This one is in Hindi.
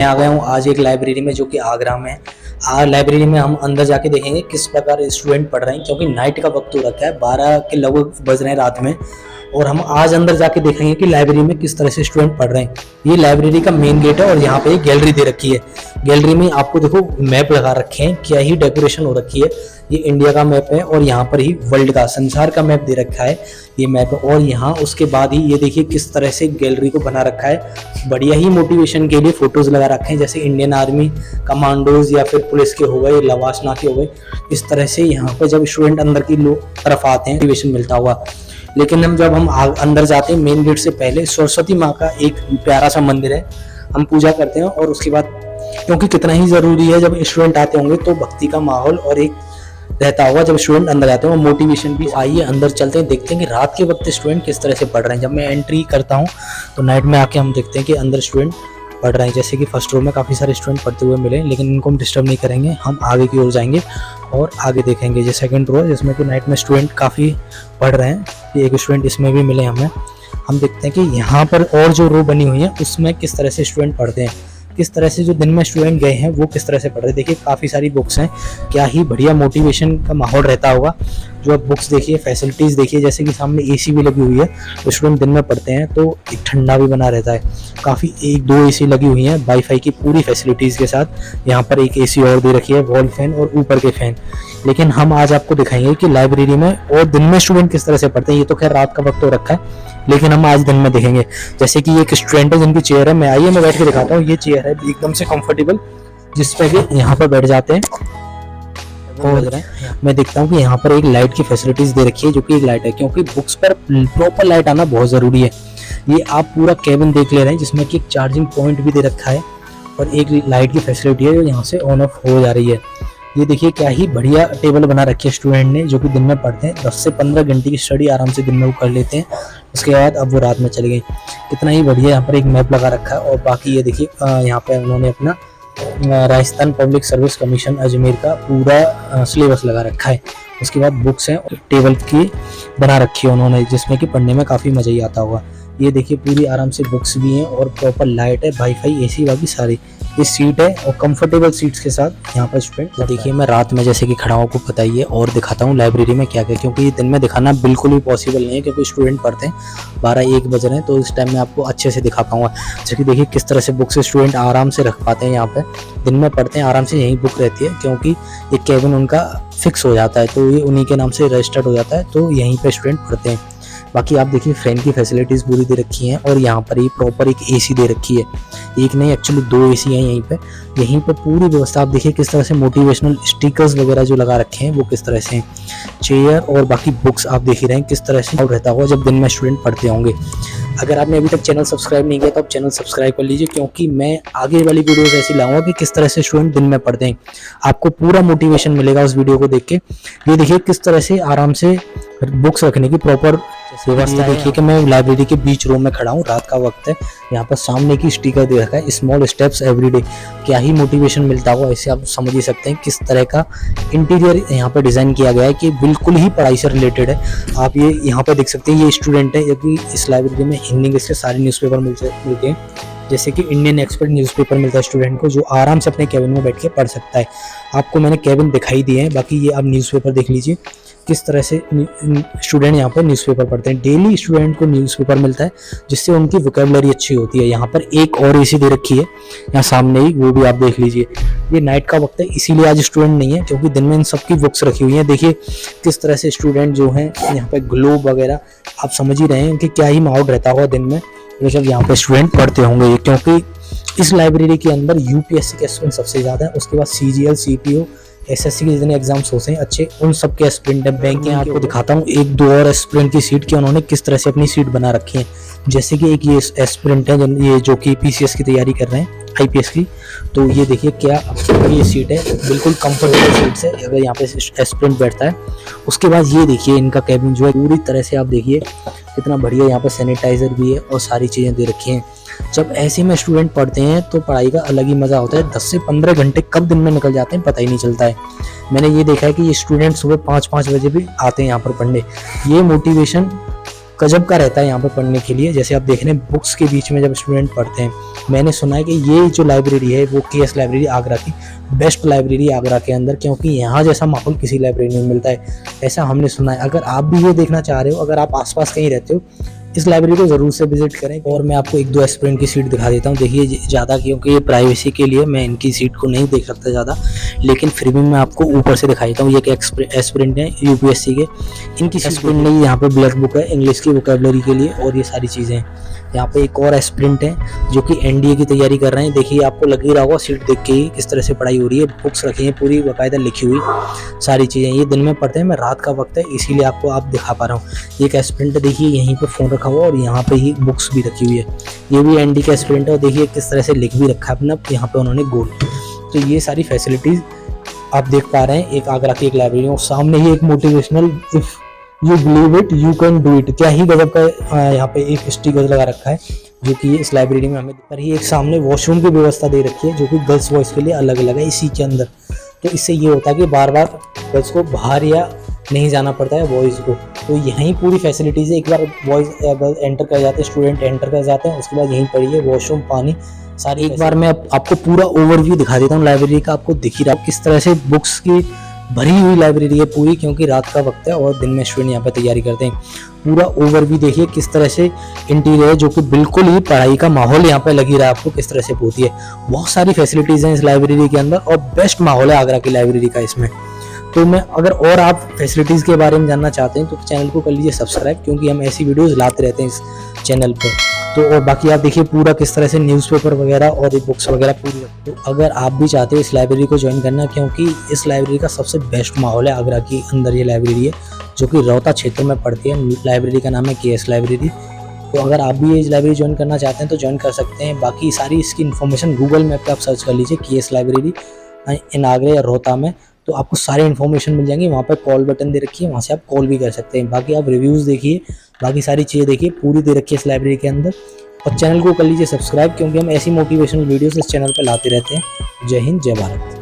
मैं आ गया हूँ आज एक लाइब्रेरी में जो कि आगरा में है। लाइब्रेरी में हम अंदर जाके देखेंगे किस प्रकार स्टूडेंट पढ़ रहे हैं, क्योंकि नाइट का वक्त हो रखा है, 12 के लगभग बज रहे हैं रात में। और हम आज अंदर जाके देखेंगे कि लाइब्रेरी में किस तरह से स्टूडेंट पढ़ रहे हैं। ये लाइब्रेरी का मेन गेट है और यहाँ पे एक गैलरी दे रखी है। गैलरी में आपको देखो मैप लगा रखे हैं, क्या ही डेकोरेशन हो रखी है। ये इंडिया का मैप है और यहाँ पर ही वर्ल्ड का, संसार का मैप दे रखा है ये मैप। और यहाँ उसके बाद ही ये देखिए किस तरह से गैलरी को बना रखा है। बढ़िया ही मोटिवेशन के लिए फोटोज लगा रखे हैं, जैसे इंडियन आर्मी कमांडोज या फिर पुलिस के हो गए, लवासना के हो गए। इस तरह से यहाँ पर जब स्टूडेंट अंदर की तरफ आते हैं मोटिवेशन मिलता हुआ। लेकिन जब हम अंदर जाते हैं मेन गेट से पहले सरस्वती माँ का एक प्यारा सा मंदिर है, हम पूजा करते हैं। और उसके बाद क्योंकि कितना ही जरूरी है, जब स्टूडेंट आते होंगे तो भक्ति का माहौल और एक रहता होगा जब स्टूडेंट अंदर आते हैं, वो मोटिवेशन भी। आइए अंदर चलते हैं, देखते हैं कि रात के वक्त स्टूडेंट किस तरह से पढ़ रहे हैं। जब मैं एंट्री करता हूँ तो नाइट में आके हम देखते हैं कि अंदर स्टूडेंट पढ़ रहे हैं। जैसे कि फर्स्ट रो में काफ़ी सारे स्टूडेंट पढ़ते हुए मिले, लेकिन इनको हम डिस्टर्ब नहीं करेंगे, हम आगे की ओर जाएंगे और आगे देखेंगे। जो सेकंड रो है जिसमें कि नाइट में स्टूडेंट काफ़ी पढ़ रहे हैं, एक स्टूडेंट इसमें भी मिले हमें। हम देखते हैं कि यहाँ पर और जो रो बनी हुई है उसमें किस तरह से स्टूडेंट पढ़ते हैं, किस तरह से जो दिन में स्टूडेंट गए हैं वो किस तरह से पढ़ रहे हैं। देखिए काफ़ी सारी बुक्स हैं, क्या ही बढ़िया मोटिवेशन का माहौल रहता होगा। जो आप बुक्स देखिए, फैसिलिटीज़ देखिए, जैसे कि सामने एसी भी लगी हुई है, तो स्टूडेंट दिन में पढ़ते हैं तो एक ठंडा भी बना रहता है। काफ़ी 1-2 एसी लगी हुई हैं वाईफाई की पूरी फैसिलिटीज़ के साथ। यहाँ पर एक एसी और दे रखी है, वॉल फैन और ऊपर के फैन। लेकिन हम आज आपको दिखाएंगे कि लाइब्रेरी में और दिन में स्टूडेंट किस तरह से पढ़ते हैं। ये तो खैर रात का वक्त हो रखा है, लेकिन हम आज दिन में देखेंगे। जैसे कि एक स्टूडेंट है जिनकी चेयर है, मैं आइए मैं बैठ के दिखाता हूँ। ये चेयर है एकदम से कंफर्टेबल, जिस पे कि यहाँ पर बैठ जाते हैं। और मैं देखता हूँ कि यहाँ पर एक लाइट की फैसिलिटीज दे रखी है, जो कि एक लाइट है, क्योंकि बुक्स पर प्रॉपर लाइट आना बहुत ज़रूरी है। ये आप पूरा केबिन देख ले रहे हैं जिसमें कि एक चार्जिंग पॉइंट भी दे रखा है और एक लाइट की फैसिलिटी है जो यहाँ से ऑन ऑफ हो जा रही है। ये देखिए क्या ही बढ़िया टेबल बना रखी है स्टूडेंट ने, जो कि दिन में पढ़ते हैं। 10 से 15 घंटे की स्टडी आराम से दिन में वो कर लेते हैं। उसके बाद अब वो रात में चले गए। कितना ही बढ़िया यहाँ पर एक मैप लगा रखा है। और बाकी ये देखिए यहाँ पे उन्होंने अपना Rajasthan public service commission Ajmer का पूरा सिलेबस लगा रखा है। उसके बाद बुक्स हैं टेबल की बना रखी है उन्होंने, जिसमें कि पढ़ने में काफ़ी मज़ा ही आता होगा। ये देखिए पूरी आराम से बुक्स भी हैं और प्रॉपर लाइट है, वाईफाई, एसी वाली सारी। ये सीट है और कंफर्टेबल सीट्स के साथ यहाँ पर स्टूडेंट। देखिए मैं रात में जैसे कि खड़ा हूँ, आपको पता ही है, और दिखाता हूँ लाइब्रेरी में क्या क्या, क्योंकि ये दिन में दिखाना बिल्कुल भी पॉसिबल नहीं है, क्योंकि स्टूडेंट पढ़ते हैं। 12-1 बज रहे हैं, तो इस टाइम में आपको अच्छे से दिखा पाऊंगा। जैसे कि देखिए किस तरह से बुक्स स्टूडेंट आराम से रख पाते हैं। यहाँ पे दिन में पढ़ते हैं आराम से, यही बुक रहती है, क्योंकि ये केबिन उनका फिक्स हो जाता है, तो ये उन्हीं के नाम से रजिस्टर्ड हो जाता है, तो यहीं पे स्टूडेंट पढ़ते हैं। बाकी आप देखिए फैन की फैसिलिटीज़ पूरी दे रखी हैं और यहाँ पर ही प्रॉपर एक एसी दे रखी है। एक नहीं, एक्चुअली 2 एसी हैं यहीं पे। यहीं पे पूरी व्यवस्था आप देखिए किस तरह से मोटिवेशनल स्टिकर्स वगैरह जो लगा रखे हैं वो किस तरह से हैं। चेयर और बाकी बुक्स आप देख ही रहे हैं किस तरह से रहता होगा जब दिन में स्टूडेंट पढ़ते होंगे। अगर आपने अभी तक चैनल सब्सक्राइब नहीं किया तो आप चैनल सब्सक्राइब कर लीजिए, क्योंकि मैं आगे वाली वीडियोस ऐसी लाऊंगा कि किस तरह से स्टूडेंट दिन में पढ़ते हैं। आपको पूरा मोटिवेशन मिलेगा उस वीडियो को देख के। ये देखिए किस तरह से आराम से बुक्स रखने की प्रॉपर व्यवस्था है। देखिए कि मैं लाइब्रेरी के बीच रूम में खड़ा हूँ, रात का वक्त है। यहाँ पर सामने की स्टिकर दे रखा है, स्मॉल स्टेप्स एवरीडे। क्या ही मोटिवेशन मिलता होगा, इससे आप समझ ही सकते हैं किस तरह का इंटीरियर यहाँ पर डिज़ाइन किया गया है कि बिल्कुल ही पढ़ाई से रिलेटेड है। आप ये यहाँ पर देख सकते हैं, ये स्टूडेंट है, क्योंकि इस लाइब्रेरी में हिंदी इंग्लिश के सारे न्यूज़पेपर मिलते हैं। जैसे कि इंडियन एक्सप्रेस न्यूज़पेपर मिलता है स्टूडेंट को, जो आराम से अपने कैबिन में बैठ के पढ़ सकता है। आपको मैंने कैबिन दिखाई दिए हैं, बाकी ये आप न्यूज़पेपर देख लीजिए किस तरह से स्टूडेंट यहाँ पर न्यूज़पेपर पढ़ते हैं। डेली स्टूडेंट को न्यूज़पेपर मिलता है, जिससे उनकी वोकैबुलरी अच्छी होती है। यहाँ पर एक और एसी दे रखी है यहाँ सामने ही, वो भी आप देख लीजिए। ये नाइट का वक्त है, इसीलिए आज स्टूडेंट नहीं है, क्योंकि दिन में इन सबकी बुक्स रखी हुई हैं। देखिए किस तरह से स्टूडेंट जो हैं यहाँ पर ग्लोब वगैरह, आप समझ ही रहे हैं कि क्या ही माहौल रहता होगा दिन में जब यहाँ पर स्टूडेंट पढ़ते होंगे। क्योंकि इस लाइब्रेरी के अंदर यूपीएससी के स्टूडेंट सबसे ज़्यादा है, उसके बाद CGL, CPO, SSC के जितने एग्जाम्स होते हैं अच्छे, उन सब के एस्पिरेंट है। बैंक में आपको दिखाता हूँ 1-2 और एस्पिरेंट की सीट की उन्होंने किस तरह से अपनी सीट बना रखी है। जैसे कि एक ये एस्पिरेंट है ये जो कि PCS की तैयारी कर रहे हैं, IPS की, तो ये देखिए क्या ये सीट है, बिल्कुल कंफर्टेबल सीट है अगर यहाँ पे एस्पिरेंट बैठता है। उसके बाद ये देखिए इनका कैबिन जो है पूरी तरह से आप देखिए कितना बढ़िया, यहाँ पर सैनिटाइजर भी है और सारी चीज़ें दे रखी हैं। जब ऐसे में स्टूडेंट पढ़ते हैं तो पढ़ाई का अलग ही मज़ा होता है। 10 से 15 घंटे कब दिन में निकल जाते हैं पता ही नहीं चलता है। मैंने ये देखा है कि ये स्टूडेंट सुबह 5-5 बजे भी आते हैं यहाँ पर पढ़ने। ये मोटिवेशन गजब का रहता है यहाँ पे पढ़ने के लिए। जैसे आप देख रहे हैं बुक्स के बीच में जब स्टूडेंट पढ़ते हैं, मैंने सुना है कि ये जो लाइब्रेरी है वो केएस लाइब्रेरी आगरा की बेस्ट लाइब्रेरी आगरा के अंदर, क्योंकि यहाँ जैसा माहौल किसी लाइब्रेरी में मिलता है, ऐसा हमने सुना है। अगर आप भी ये देखना चाह रहे हो, अगर आप आसपास कहीं रहते हो, इस लाइब्रेरी को ज़रूर से विजिट करें। और मैं आपको 1-2 एस्पिरेंट की सीट दिखा देता हूँ। देखिए ज़्यादा क्योंकि ये प्राइवेसी के लिए मैं इनकी सीट को नहीं देख सकता ज़्यादा, लेकिन फिर भी मैं आपको ऊपर से दिखा देता हूँ। ये एक एस्पिरेंट है यूपीएससी के, इनकी एस्पिरेंट नहीं, यहाँ पे ब्लड बुक है इंग्लिश की वोकेबलरी के लिए और ये सारी चीज़ें हैं। यहाँ पे एक और एस्पिरेंट है जो कि एनडीए की तैयारी कर रहे हैं। देखिए आपको लग ही रहा होगा सीट देख के ही किस तरह से पढ़ाई हो रही है। बुक्स रखी हैं पूरी बाकायदा लिखी हुई सारी चीज़ें। ये दिन में पढ़ते हैं, मैं रात का वक्त है इसीलिए आपको आप दिखा पा रहा हूँ। एक एस्पिरेंट देखिए यहीं पे फ़ोन रखा हुआ और यहाँ पे ही बुक्स भी रखी हुई है। ये भी एनडी का एस्पिरेंट है और देखिए किस तरह से लिख भी रखा है अपना यहाँ पे उन्होंने गोल। तो ये सारी फैसिलिटीज़ आप देख पा रहे हैं एक आगरा की एक लाइब्रेरी और सामने ही एक motivational if you believe it you can do it, क्या ही गजब का यहाँ पे एक स्टिकर लगा रखा है जो कि इस लाइब्रेरी में हमें। पर ही एक सामने वॉशरूम की व्यवस्था दे रखी है जो कि गर्ल्स बॉयज़ के लिए अलग अलग है इसी के अंदर। तो इससे ये होता है कि बार बार गर्ल्स को बाहर या नहीं जाना पड़ता है बॉयज़ को। तो यहीं पूरी फैसिलिटीज़ है। एक बार बॉयज़ एंटर कर जाते हैं, स्टूडेंट एंटर कर जाते हैं, उसके बाद यहीं पढ़िए, वॉशरूम, पानी सारी। एक बार मैं आपको पूरा ओवरव्यू दिखा देता हूँ लाइब्रेरी का। आपको दिख ही रहा किस तरह से बुक्स की भरी हुई लाइब्रेरी है पूरी, क्योंकि रात का वक्त है और दिन में स्टूडेंट यहाँ पर तैयारी करते हैं। पूरा ओवरव्यू देखिए किस तरह से इंटीरियर जो कि बिल्कुल ही पढ़ाई का माहौल यहाँ पे लगी रहा है आपको किस तरह से होती है। बहुत सारी फैसिलिटीज़ हैं इस लाइब्रेरी के अंदर और बेस्ट माहौल है आगरा की लाइब्रेरी का इसमें। तो मैं अगर और आप फैसिलिटीज़ के बारे में जानना चाहते हैं तो चैनल को कर लीजिए सब्सक्राइब, क्योंकि हम ऐसी वीडियोज़ लाते रहते हैं इस चैनल पर। तो और बाकी आप देखिए पूरा किस तरह से न्यूज़पेपर वगैरह और बुक्स वगैरह पूरी। तो अगर आप भी चाहते हो इस लाइब्रेरी को ज्वाइन करना, क्योंकि इस लाइब्रेरी का सबसे बेस्ट माहौल है आगरा के अंदर। ये लाइब्रेरी है जो कि रोहता क्षेत्र में पड़ती है। लाइब्रेरी का नाम है केएस लाइब्रेरी। तो अगर आप भी ये लाइब्रेरी ज्वाइन करना चाहते हैं तो ज्वाइन कर सकते हैं। बाकी सारी इसकी इन्फॉर्मेशन गूगल मैप पर आप सर्च कर लीजिए केएस लाइब्रेरी इन आगरा या रोहता में, तो आपको सारी इन्फॉर्मेशन मिल जाएंगी। वहाँ पर कॉल बटन दे रखी है, वहाँ से आप कॉल भी कर सकते हैं। बाकी आप रिव्यूज़ देखिए, बाकी सारी चीज़ें देखिए पूरी दे रखी है इस लाइब्रेरी के अंदर। और चैनल को कर लीजिए सब्सक्राइब, क्योंकि हम ऐसी मोटिवेशनल वीडियोस इस चैनल पर लाते रहते हैं। जय हिंद, जय भारत।